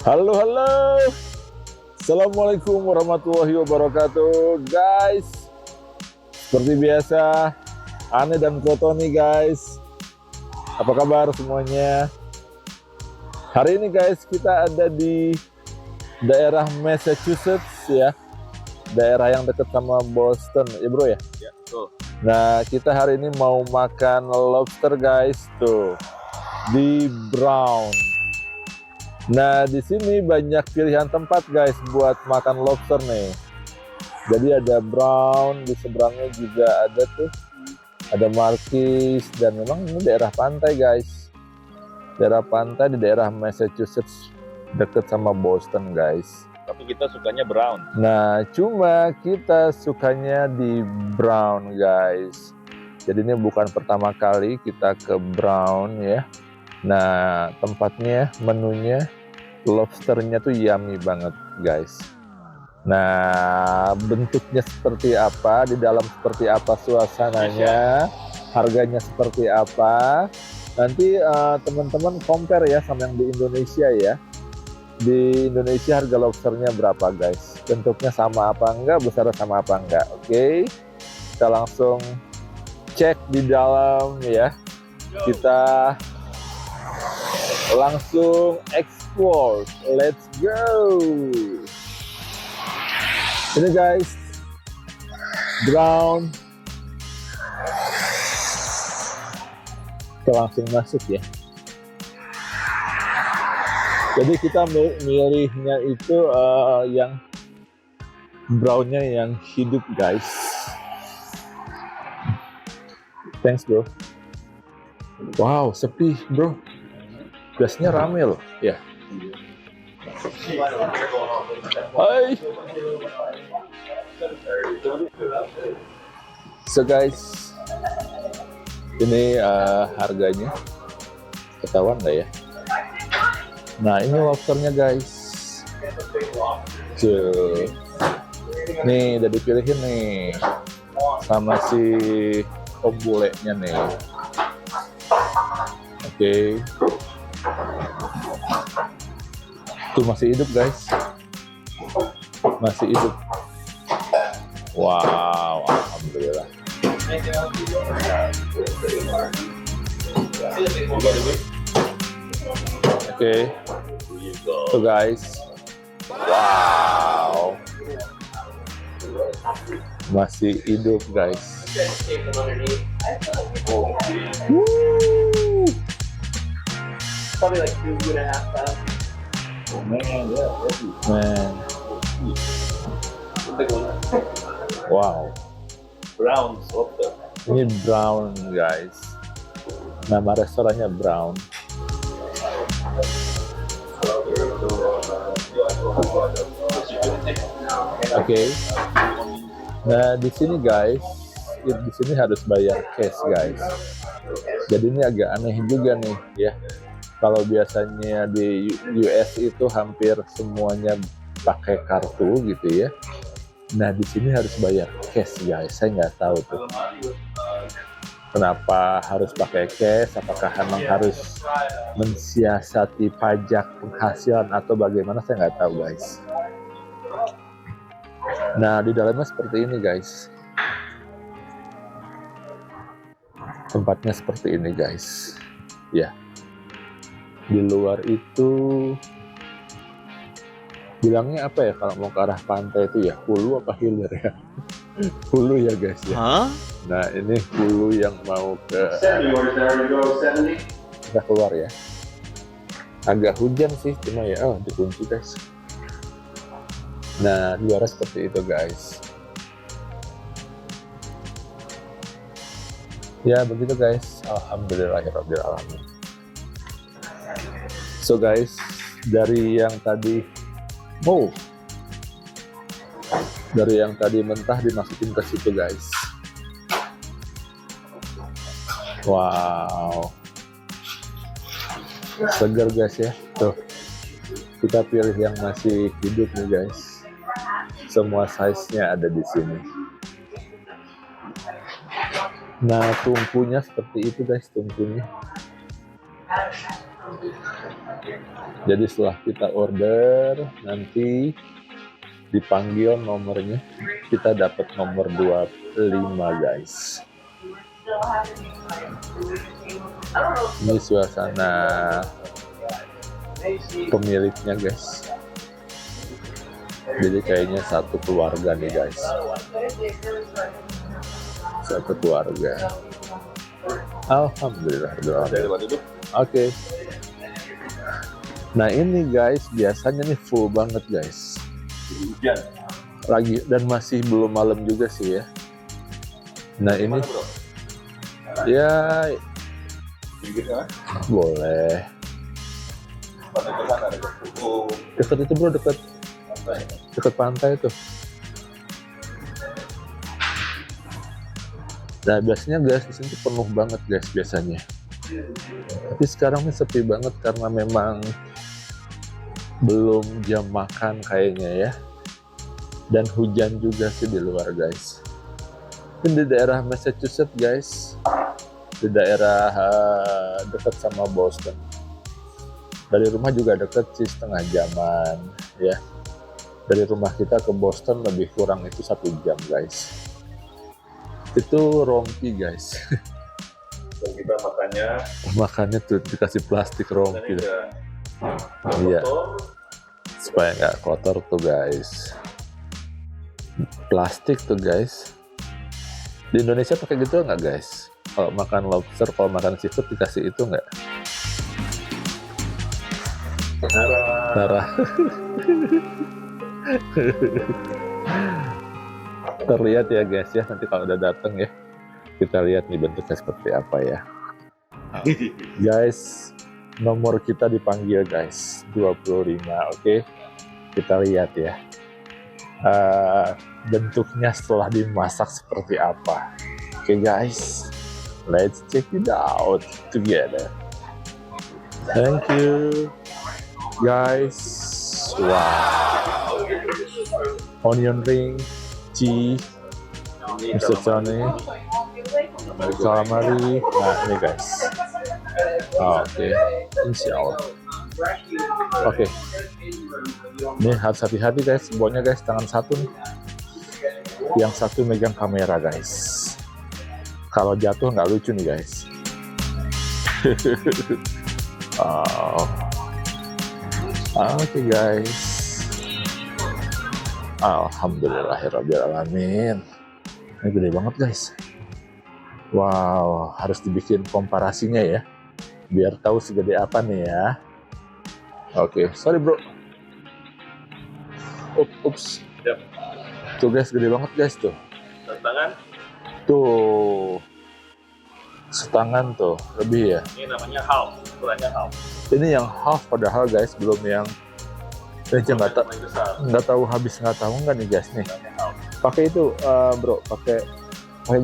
Halo, halo. Assalamualaikum warahmatullahi wabarakatuh, guys. Seperti biasa, Ane dan Koto nih, guys. Apa kabar semuanya? Hari ini, guys, kita ada di daerah Massachusetts ya. Daerah yang dekat sama Boston, ya bro ya? Ya, betul. Nah, kita hari ini mau makan lobster, guys, tuh di Brown. Nah, di sini banyak pilihan tempat, guys, buat makan lobster nih. Jadi ada Brown, di seberangnya juga ada tuh, ada Marquis, dan memang ini daerah pantai, guys. Daerah pantai di daerah Massachusetts, deket sama Boston, guys. Tapi kita sukanya brown. Nah, cuma kita sukanya di Brown, guys. Jadi ini bukan pertama kali kita ke Brown ya. Nah, tempatnya, menunya, lobsternya tuh yummy banget, guys. Nah, bentuknya seperti apa, di dalam seperti apa suasananya, harganya seperti apa. Nanti teman-teman compare ya sama yang di Indonesia ya. Di Indonesia harga lobsternya berapa, guys? Bentuknya sama apa enggak, besarnya sama apa enggak. Oke, kita langsung cek di dalam ya. Kita langsung explore. Let's go. Ini, guys, Brown. Kita langsung masuk ya. Jadi kita milihnya itu yang brownnya yang hidup, guys. Thanks, bro. Wow, sepi, bro. Biasanya rame loh, ya. Hai. So, guys, ini harganya ketahuan nggak ya? Nah, ini lobsternya, guys. Tuh. Nih, udah dipilihin nih sama si om bulenya nih. Oke. Tuh masih hidup, guys. Masih hidup. Wow, alhamdulillah. Oke. Tuh, guys. Wow. Masih hidup, guys. Woo. Probably like 2.5 pounds. Man. Big one. Wow. Brown lobster. Ini Brown, guys. Nama restorannya Brown. Oke. Nah, di sini, guys, di sini harus bayar cash, guys. Jadi ini agak aneh juga nih ya. Kalau biasanya di US itu hampir semuanya pakai kartu gitu ya. Nah, di sini harus bayar cash, guys. Saya nggak tahu tuh kenapa harus pakai cash. Apakah memang harus mensiasati pajak penghasilan atau bagaimana, saya nggak tahu, guys. Nah, di dalamnya seperti ini, guys. Tempatnya seperti ini, guys. Ya. Di luar itu bilangnya apa ya kalau mau ke arah pantai itu ya? Hulu apa hilir ya? Hulu ya, guys ya. Nah, ini hulu yang mau ke 70. kita keluar ya. Agak hujan sih, cuma ya dikunci, guys. Nah, luarnya seperti itu, guys. Ya, begitu, guys. Alhamdulillahirabbil alamin. So, guys, dari yang tadi mentah dimasukin ke situ, guys. Wow. Segar, guys ya. Tuh. Kita pilih yang masih hidup nih, guys. Semua size-nya ada di sini. Nah, tungkunya seperti itu, guys, tungkunya. Jadi setelah kita order, nanti dipanggil nomornya, kita dapat nomor 25 guys. Ini suasana pemiliknya guys. Jadi kayaknya satu keluarga nih guys. Satu keluarga. Alhamdulillah. Oke. Nah ini guys, biasanya nih full banget guys. Hujan. Lagi dan masih belum malam juga sih ya. Nah ini, ya Pinggir kan? boleh. Pada ke sana ada kuku. Dekat itu bro, dekat pantai tuh. Nah biasanya guys di sini tuh penuh banget guys biasanya. Tapi sekarang nih sepi banget karena memang belum jam makan kayaknya ya. Dan hujan juga sih di luar guys. Ini di daerah Massachusetts guys. Di daerah dekat sama Boston. Dari rumah juga dekat sih, setengah jaman ya. Dari rumah kita ke Boston lebih kurang itu 1 jam guys. Itu rompi guys. Dan kita Makannya tuh dikasih plastik rompi. Iya. kotor. Supaya nggak kotor tuh guys. Plastik tuh guys. Di Indonesia pakai gitu nggak guys? Kalau makan lobster, kalau makan seafood dikasih itu nggak? Darah. Terlihat ya guys ya, nanti kalau udah dateng ya, kita lihat nih bentuknya seperti apa ya. Guys, nomor kita dipanggil guys, 25, oke? Kita lihat ya. Bentuknya setelah dimasak seperti apa. Oke guys, let's check it out together. Thank you guys. Wow, onion ring, cheese, Mr. Tony, calamari. Nah ini guys. Oke, insya Allah. Oke, ini harus hati-hati guys, bawanya guys, tangan satu nih. Yang satu megang kamera guys. Kalau jatuh nggak lucu nih guys. Oh. Oke guys. Alhamdulillahirrabbilalamin. Ini gede banget guys. Wow, harus dibikin komparasinya ya, biar tahu segede apa nih ya. Oke, sorry bro. Ups. Yep. Tuh guys, gede banget guys tuh. Tangan. Tuh. Setangan tuh, lebih ya. Ini namanya half. Ukurannya half. Ini yang half padahal guys, belum yang ini nggak tahu habis nggak tahu nggak nih guys nih. Pakai itu bro, pakai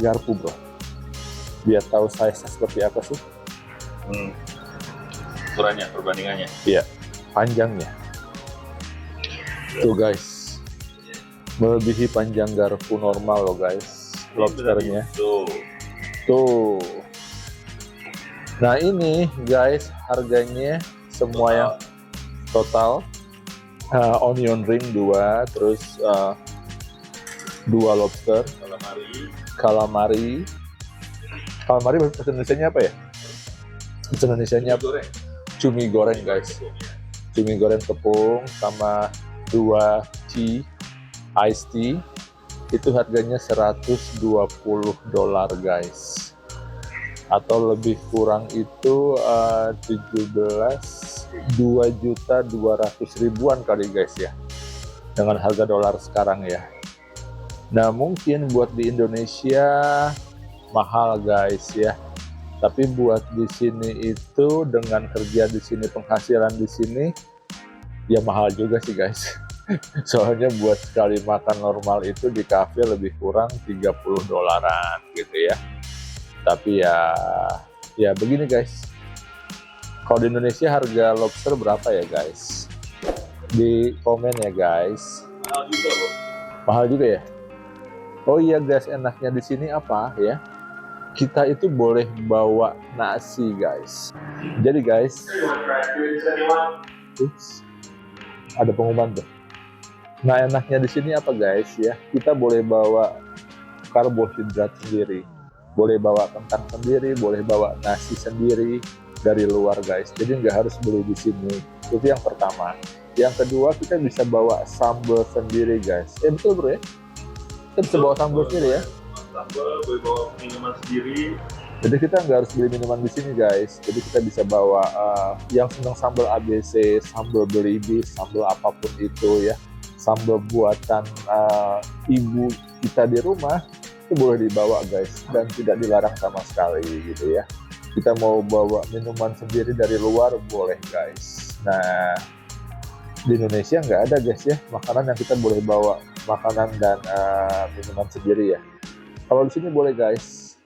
garpu bro. Biar tahu size seperti apa sih. Ukurannya, perbandingannya. Iya, panjangnya. Tuh guys, melebihi panjang garpu normal loh guys, lobsternya. Tuh. Nah ini guys, harganya semua yang total onion ring 2, terus 2 lobster, calamari. Bahasa Indonesianya apa ya? Bahasa Indonesianya cumi goreng guys. Cumi goreng tepung sama 2 iced tea. Itu harganya $120 guys. Atau lebih kurang itu 2.200.000-an kali guys ya, dengan harga dolar sekarang ya. Nah mungkin buat di Indonesia mahal guys ya, tapi buat di sini itu dengan kerja di sini, penghasilan di sini ya mahal juga sih guys. Soalnya buat sekali makan normal itu di cafe lebih kurang $30 gitu ya. Tapi ya begini guys. Kalau di Indonesia harga lobster berapa ya guys? Di komen ya guys. Mahal juga loh. Mahal juga ya? Oh iya guys, enaknya di sini apa ya? kita itu boleh bawa nasi guys. Jadi guys, ups, ada pengumuman tuh. Nah enaknya di sini apa guys ya? Kita boleh bawa karbohidrat sendiri, boleh bawa kentang sendiri, boleh bawa nasi sendiri dari luar guys. Jadi nggak harus beli di sini. Itu yang pertama. Yang kedua kita bisa bawa sambal sendiri guys. Betul bro ya? Kita bisa bawa sambal sendiri ya. Sambal, boleh bawa minuman sendiri. Jadi kita nggak harus beli minuman di sini guys. Jadi kita bisa bawa yang senang sambal ABC, sambal belibis, sambal apapun itu ya, sambal buatan ibu kita di rumah itu boleh dibawa guys dan tidak dilarang sama sekali gitu ya. Kita mau bawa minuman sendiri dari luar boleh guys. Nah di Indonesia nggak ada guys ya makanan yang kita boleh bawa makanan dan minuman sendiri ya. Kalau di sini boleh guys,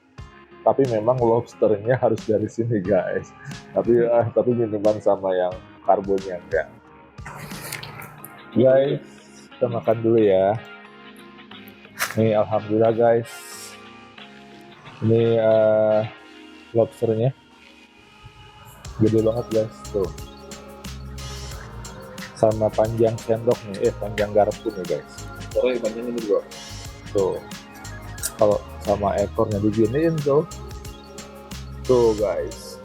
tapi memang lobsternya harus dari sini guys. Tapi minuman sama yang karbonnya enggak. Guys, kita makan dulu ya. Nih alhamdulillah guys. Ini lobsternya gede banget guys tuh. Sama panjang sendok nih, panjang garpu nih guys. Pokoknya panjang ini juga. Tuh. Kalau sama ekornya diginiin tuh guys,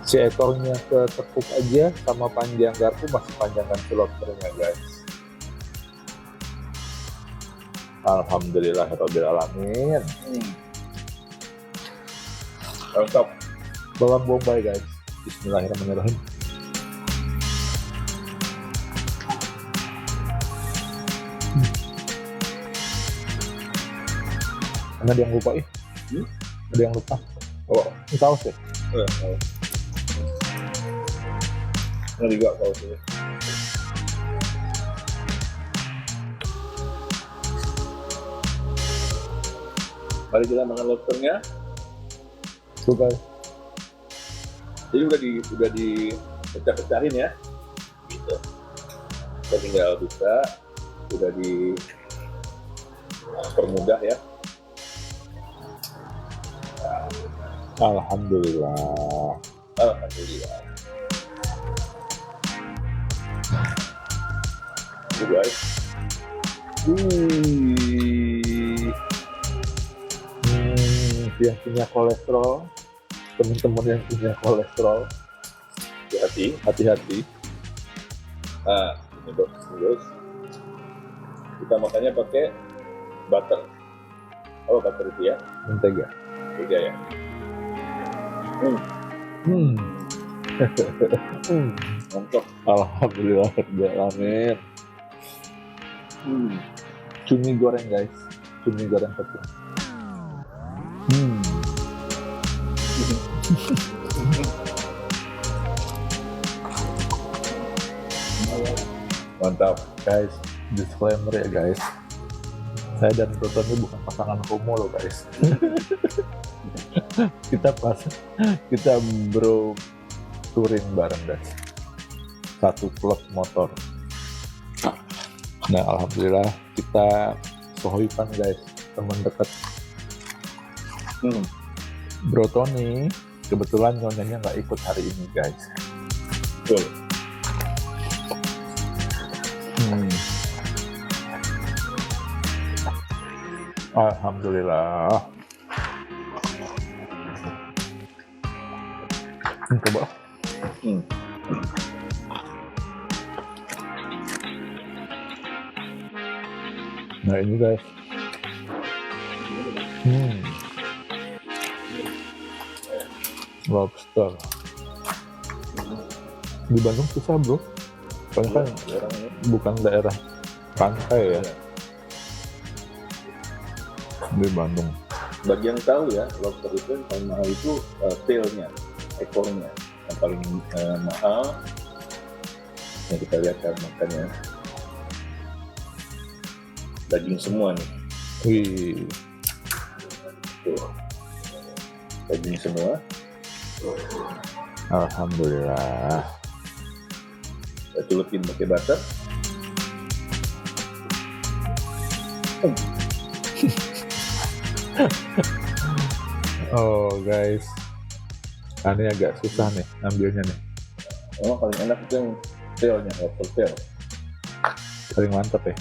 si ekornya ketekuk aja sama panjang garpu masih panjangan si lobsternya guys. Alhamdulillahirobbilalamin. Lengkap. Bawang bombay guys. Bismillahirrahmanirrahim. Ada yang lupa ada yang lupa. Oh, ini saus ya? Ini juga sausnya. Mari kita makan lobsternya. Tuh guys. Jadi udah dipecah-pecahin ya. Gitu. Kita tinggal buka, udah dipermudah ya. Alhamdulillah. Alhamdulillah. Tuh guys. Yang punya kolesterol, teman-teman yang punya kolesterol, hati-hati. Nah, ini guys. Kita makannya pakai butter. Oh, butter itu ya? Mentega. Mentega ya. Mantap. Alhamdulillah alamin. Cumi goreng guys, cumi goreng tepung. Mantap. Guys, disclaimer ya guys, saya dan Broto ini bukan pasangan homo loh guys. kita bro touring bareng guys, satu klub motor. Nah alhamdulillah kita sohiban guys, teman dekat. Bro Tony kebetulan nyonyanya nggak ikut hari ini guys. Betul. Alhamdulillah. Coba. Nah ini guys. Lobster. Di Bandung susah bro. Soalnya kan bukan daerah pantai ya. Di Bandung. Bagi yang tahu ya, lobster itu yang paling mahal itu tailnya, ekornya yang paling mahal. Yang kita lihat kan makannya daging semua nih. Wih. Tuh. Daging semua. Alhamdulillah. Kita celupin pakai butter. Oh guys, ini agak susah nih ambilnya nih. Memang paling enak itu yang tailnya, lobster tail. Paling mantap ya.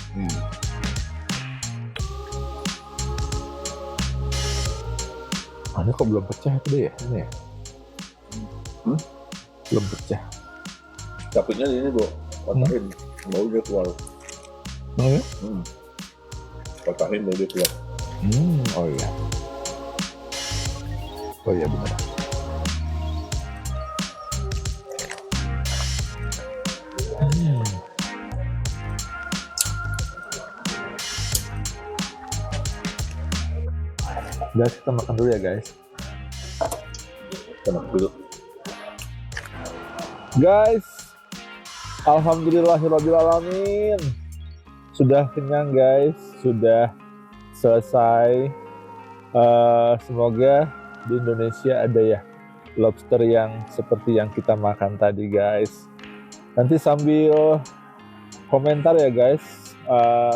Ini kok belum pecah itu deh ya? Ini ya? Belum pecah. Capitnya ini bro, patahin, mau dia keluar. Oh ya? Patahin mau dia keluar. Oh iya. Oh iya benar. Guys, kita makan dulu ya guys. Kita makan dulu. Guys, alhamdulillahirobbilalamin. Sudah kenyang guys, sudah selesai. Semoga di Indonesia ada ya lobster yang seperti yang kita makan tadi guys. Nanti sambil komentar ya guys,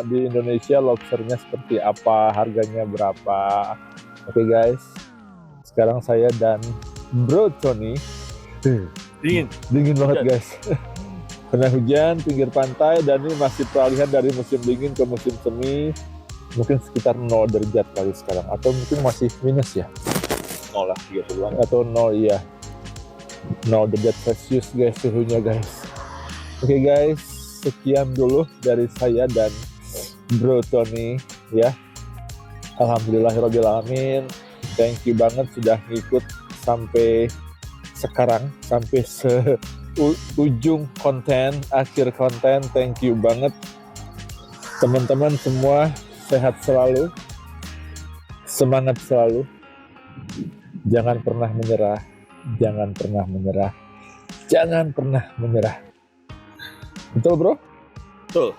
di Indonesia lobsternya seperti apa, harganya berapa. Oke guys, sekarang saya dan Bro Tony dingin banget guys. Karena hujan pinggir pantai dan ini masih peralihan dari musim dingin ke musim semi. Mungkin sekitar 0 derajat kali sekarang, atau mungkin masih minus ya, 0 lah, 30-an. atau 0 iya, 0 derajat Celcius guys suhunya guys. Oke guys, sekian dulu dari saya dan Bro Tony ya. Alhamdulillahirobbilalamin. Thank you banget sudah ngikut sampai sekarang, sampai ujung konten, akhir konten. Thank you banget teman-teman semua. Sehat selalu, semangat selalu, jangan pernah menyerah, jangan pernah menyerah, jangan pernah menyerah. Betul bro? Betul.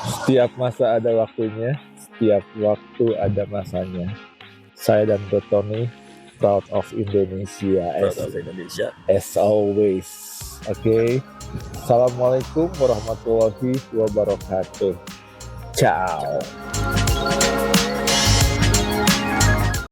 Setiap masa ada waktunya, setiap waktu ada masanya. Saya dan Bro Tony proud of Indonesia, as always. Oke. Assalamualaikum warahmatullahi wabarakatuh. Ciao.